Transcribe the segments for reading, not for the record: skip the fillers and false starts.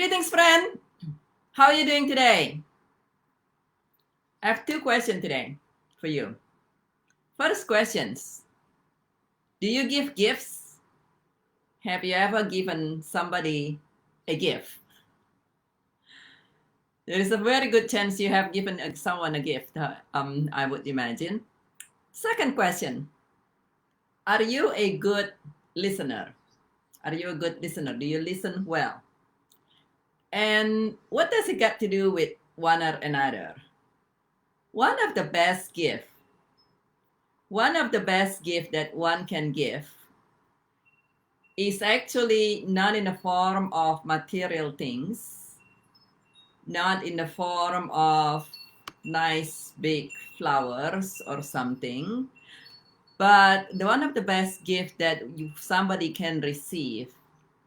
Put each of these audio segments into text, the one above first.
Greetings, friend. How are you doing today? I have two questions today for you. First questions. Do you give gifts? Have you ever given somebody a gift? There is a very good chance you have given someone a gift, I would imagine. Second question. Are you a good listener? Are you a good listener? Do you listen well? And what does it got to do with one or another? One of the best gifts that one can give is actually not in the form of material things, not in the form of nice big flowers or something, but one of the best gifts that somebody can receive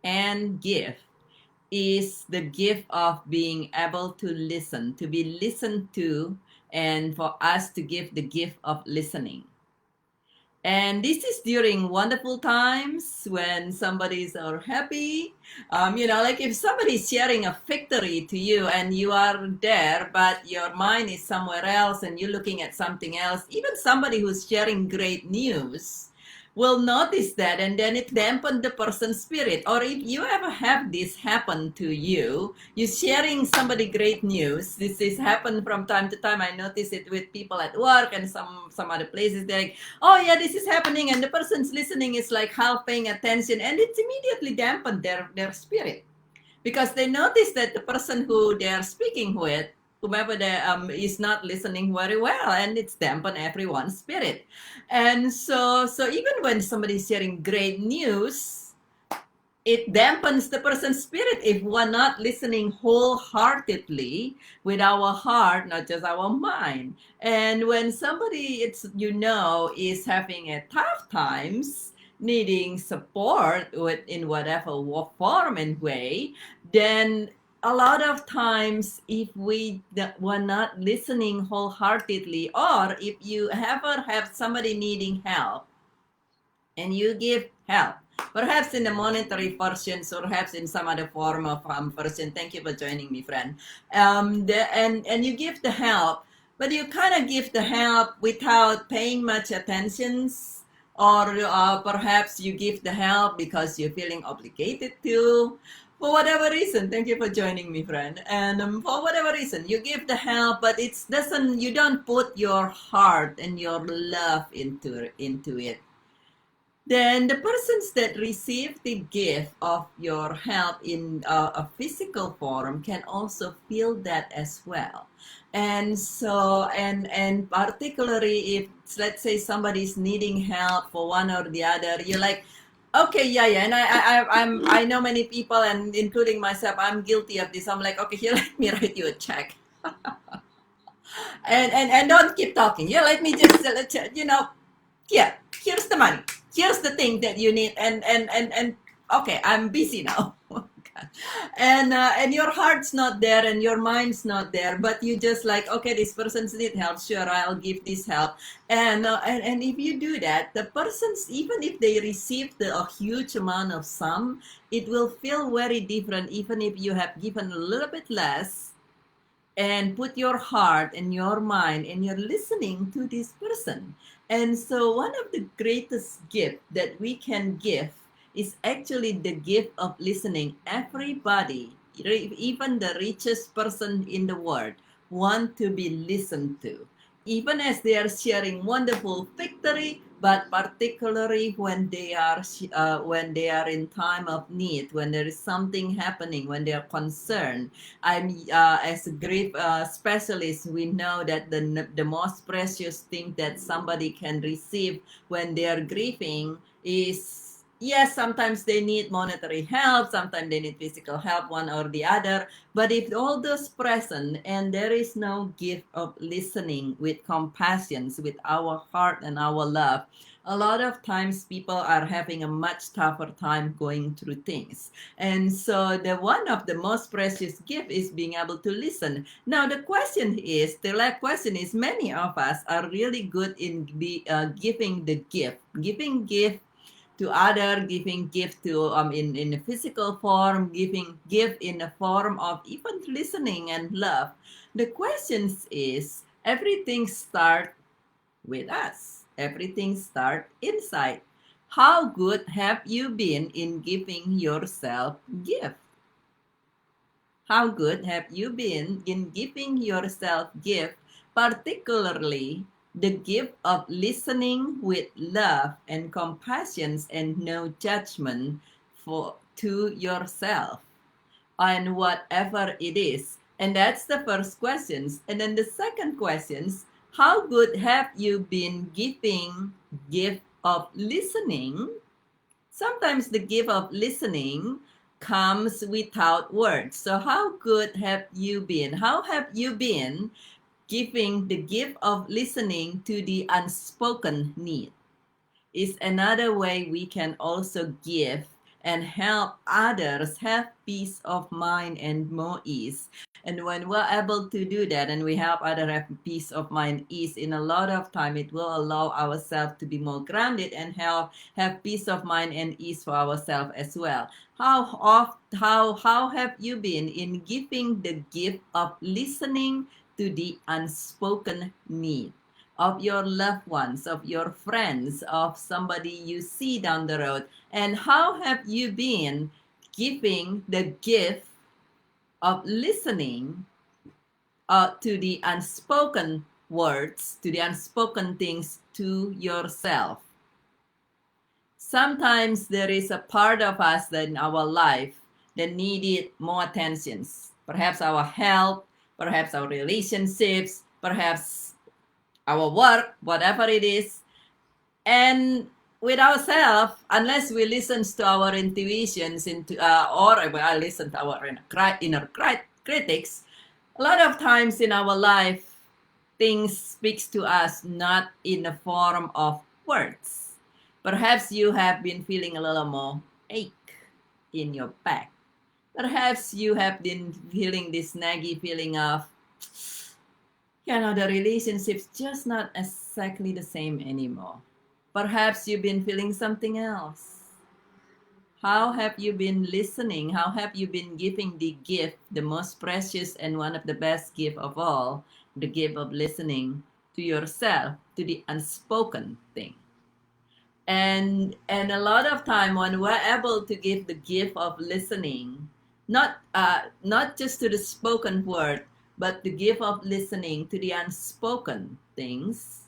and give is the gift of being able to listen, to be listened to, and for us to give the gift of listening. And this is during wonderful times when somebody's are happy. Like if somebody's sharing a victory to you and you are there, but your mind is somewhere else and you're looking at something else, even somebody who's sharing great news will notice that, and then it dampened the person's spirit. Or if you ever have this happen to you, you're sharing somebody great news. This is happened from time to time. I notice it with people at work and some other places. They're like, oh yeah, this is happening, and the person's listening is like half paying attention, and it's immediately dampened their spirit, because they notice that the person who they are speaking with, whomever they is not listening very well, and it's dampened everyone's spirit. And so even when somebody is sharing great news, it dampens the person's spirit if we're not listening wholeheartedly with our heart, not just our mind. And when somebody is having a tough times, needing support in whatever form and way, then a lot of times if were not listening wholeheartedly, or if you ever have somebody needing help and you give help, perhaps in the monetary portions or perhaps in some other form of person. Thank you for joining me, friend. And you give the help, but you kind of give the help without paying much attention, or perhaps you give the help because you're feeling obligated to. For whatever reason, thank you for joining me, friend. And for whatever reason, you give the help, but you don't put your heart and your love into it. Then the persons that receive the gift of your help in a physical form can also feel that as well. And so, and particularly if, let's say, somebody's needing help for one or the other, you're like, okay, yeah, and I know many people, and including myself, I'm guilty of this. I'm like, okay, here, let me write you a check, and don't keep talking. Yeah, let me just yeah, here's the money, here's the thing that you need, and okay, I'm busy now. And your heart's not there and your mind's not there, but you just like, okay, this person's need help, sure, I'll give this help. And if you do that, the persons, even if they received a huge amount of sum, it will feel very different even if you have given a little bit less and put your heart and your mind and you're listening to this person. And so one of the greatest gifts that we can give is actually the gift of listening. Everybody, even the richest person in the world, want to be listened to, even as they are sharing wonderful victory, but particularly when they are in time of need, when there is something happening, when they are concerned. As a grief specialist, we know that the most precious thing that somebody can receive when they are grieving is, yes, sometimes they need monetary help, sometimes they need physical help, one or the other. But if all those present and there is no gift of listening with compassion, with our heart and our love, a lot of times people are having a much tougher time going through things. And so the one of the most precious gift is being able to listen. Now the question is, many of us are really good in giving the gift, to other, giving gift to in a physical form, giving gift in the form of even listening and love. The question is, everything start with us. Everything start inside. How good have you been in giving yourself gift? How good have you been in giving yourself gift, particularly the gift of listening with love and compassion and no judgment to yourself on whatever it is? And that's the first question. And then the second question, how good have you been giving gift of listening? Sometimes the gift of listening comes without words. So how good have you been? How have you been giving the gift of listening to the unspoken need? Is another way we can also give and help others have peace of mind and more ease. And when we're able to do that and we help others have peace of mind, ease, in a lot of time, it will allow ourselves to be more grounded and have peace of mind and ease for ourselves as well. How have you been in giving the gift of listening to the unspoken need of your loved ones, of your friends, of somebody you see down the road? And how have you been giving the gift of listening to the unspoken words, to the unspoken things to yourself? Sometimes there is a part of us that in our life that needed more attentions. Perhaps our health, perhaps our relationships, perhaps our work, whatever it is. And with ourselves, unless we listen to our intuitions or I listen to our inner critics, a lot of times in our life, things speaks to us not in the form of words. Perhaps you have been feeling a little more ache in your back. Perhaps you have been feeling this naggy feeling of, the relationship's just not exactly the same anymore. Perhaps you've been feeling something else. How have you been listening? How have you been giving the gift, the most precious and one of the best gift of all, the gift of listening to yourself, to the unspoken thing? And a lot of time when we're able to give the gift of listening, not just to the spoken word, but the gift of listening to the unspoken things,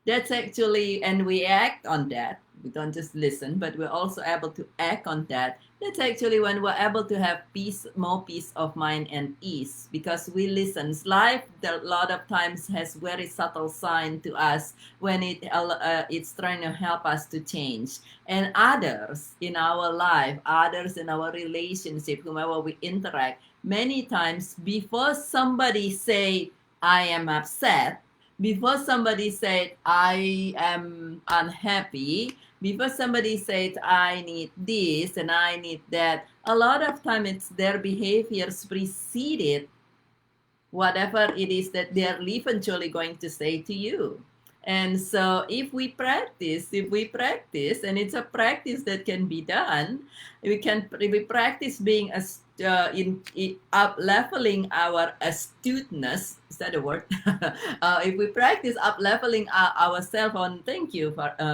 that's actually, and we act on that. We don't just listen, but we're also able to act on that. That's actually when we're able to have peace, more peace of mind and ease, because we listen. Life, a lot of times, has very subtle sign to us when it's trying to help us to change. And others in our life, others in our relationship, whomever we interact, many times before somebody say, I am upset, before somebody said, I am unhappy, before somebody said, I need this and I need that, a lot of time it's their behaviors preceded whatever it is that they're eventually going to say to you. And so if we practice, and it's a practice that can be done, we practice being up leveling our astuteness. Is that a word? If we practice up leveling ourselves on, thank you,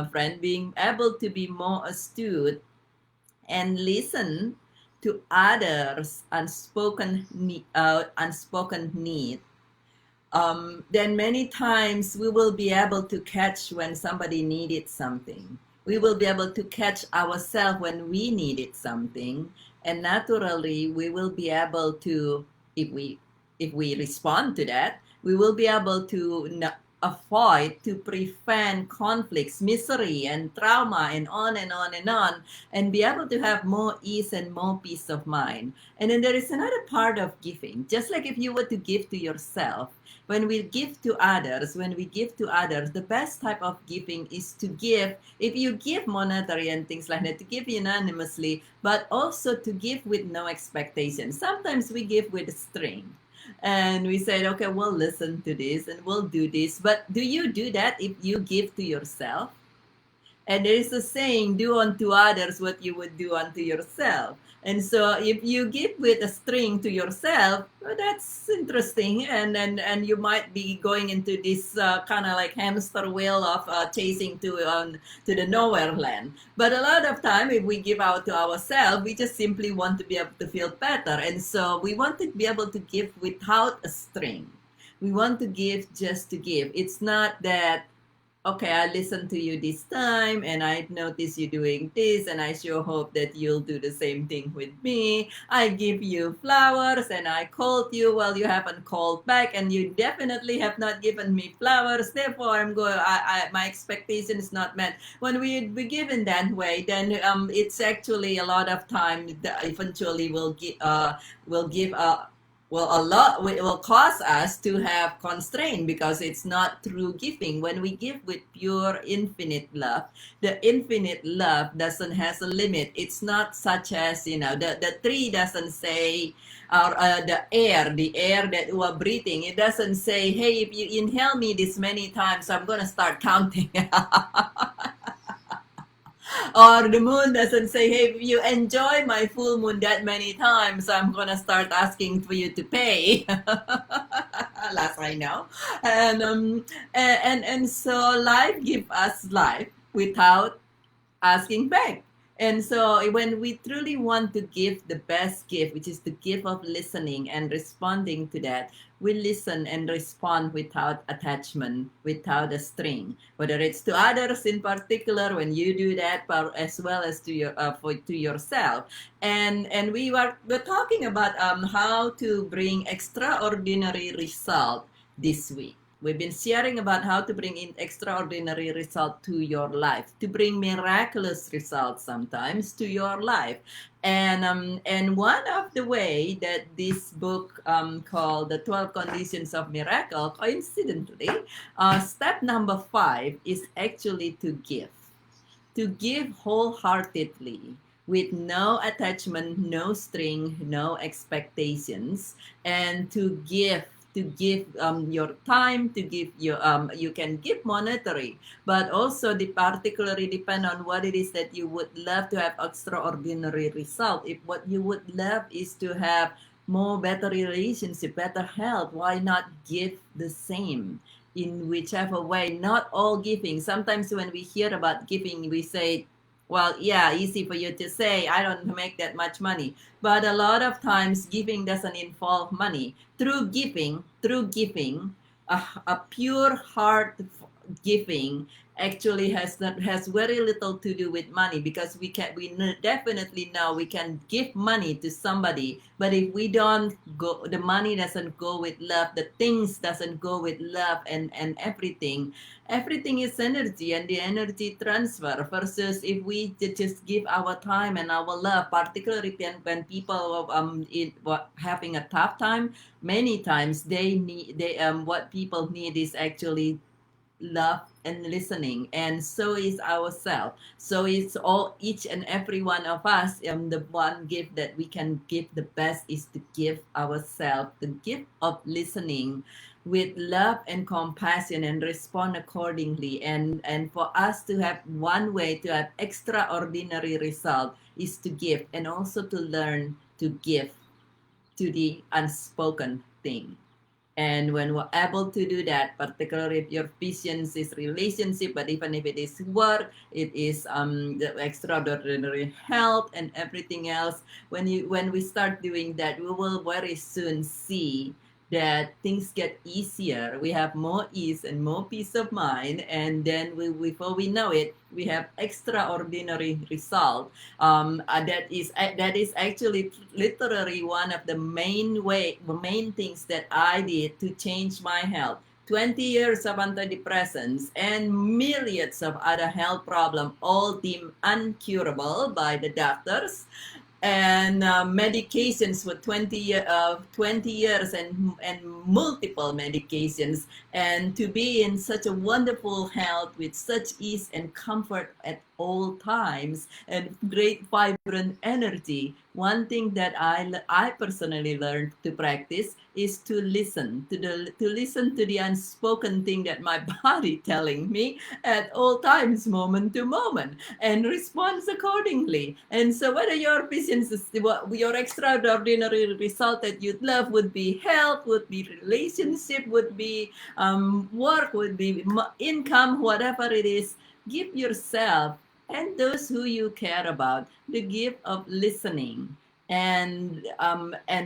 friend, being able to be more astute and listen to others' unspoken need, then many times we will be able to catch when somebody needed something. We will be able to catch ourselves when we needed something, and naturally we will be able to, if we respond to that, we will be able to avoid, to prevent conflicts, misery, and trauma, and on and on and on, and be able to have more ease and more peace of mind. And then there is another part of giving. Just like if you were to give to yourself, when we give to others, the best type of giving is to give, if you give monetary and things like that, to give unanimously, but also to give with no expectation. Sometimes we give with a string. And we said, okay, we'll listen to this and we'll do this. But do you do that if you give to yourself? And there is a saying, do unto others what you would do unto yourself. And so if you give with a string to yourself, well, that's interesting. And you might be going into this kind of like hamster wheel of chasing to the nowhere land. But a lot of time, if we give out to ourselves, we just simply want to be able to feel better. And so we want to be able to give without a string. We want to give just to give. It's not that, okay, I listened to you this time and I noticed you doing this and I sure hope that you'll do the same thing with me. I give you flowers and I called you, well, you haven't called back and you definitely have not given me flowers. Therefore, my expectation is not met. When we give in that way, then it's actually a lot of time that eventually will give a lot will cause us to have constraint because it's not true giving. When we give with pure infinite love, the infinite love doesn't has a limit. It's not such as, the tree doesn't say, or the air that you are breathing, it doesn't say, hey, if you inhale me this many times, I'm gonna start counting. Or the moon doesn't say, hey, if you enjoy my full moon that many times, I'm gonna start asking for you to pay. Last I know. And so life gives us life without asking back. And so when we truly want to give the best gift, which is the gift of listening and responding to that, we listen and respond without attachment, without a string. Whether it's to others in particular, when you do that, but as well as to yourself. And we're talking about how to bring extraordinary result this week. We've been sharing about how to bring in extraordinary result to your life, to bring miraculous results sometimes to your life. And one of the way that this book called The 12 Conditions of Miracle, coincidentally, step number 5 is actually to give wholeheartedly with no attachment, no string, no expectations, and to give your time, to give your you can give monetary, but also the particularly depend on what it is that you would love to have extraordinary result. If what you would love is to have more better relationship, better health, why not give the same in whichever way? Not all giving. Sometimes when we hear about giving, we say, well, yeah, easy for you to say, I don't make that much money. But a lot of times giving doesn't involve money. Through giving, a pure heart giving actually has very little to do with money, because we definitely know we can give money to somebody, but if we don't go, the money doesn't go with love, the things doesn't go with love, and everything is energy, and the energy transfer, versus if we just give our time and our love, particularly when people having a tough time. Many times what people need is actually love and listening, and so is ourselves. So it's all, each and every one of us, the one gift that we can give the best is to give ourselves the gift of listening with love and compassion and respond accordingly. And for us to have one way to have extraordinary result is to give, and also to learn to give to the unspoken thing. And when we're able to do that, particularly if your vision is relationship, but even if it is work, it is the extraordinary health and everything else. When we start doing that, we will very soon see that things get easier. We have more ease and more peace of mind, and then before we know it, we have extraordinary result. That is actually literally one of the main things that I did to change my health. 20 years of antidepressants and millions of other health problems, all deemed uncurable by the doctors, and medications for 20 years, and multiple medications, and to be in such a wonderful health with such ease and comfort at all times, and great vibrant energy. One thing that I personally learned to practice is to listen to listen to the unspoken thing that my body telling me at all times, moment to moment, and responds accordingly. And so whether your business is your extraordinary result that you'd love would be health, would be relationship, would be work, would be income, whatever it is, give yourself and those who you care about the gift of listening, and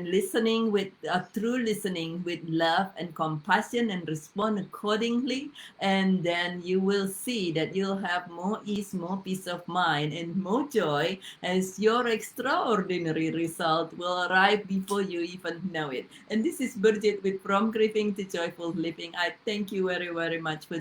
listening with true listening with love and compassion, and respond accordingly. And then you will see that you'll have more ease, more peace of mind, and more joy, as your extraordinary result will arrive before you even know it. And this is Bridget with From Grieving to Joyful Living. I thank you very, very much for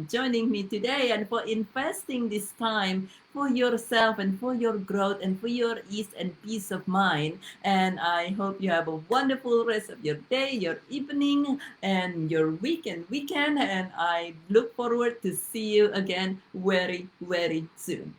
joining me today, and for investing this time for yourself and for your growth and for your ease and peace of mind. And I hope you have a wonderful rest of your day, your evening, and your weekend. And I look forward to see you again very, very soon.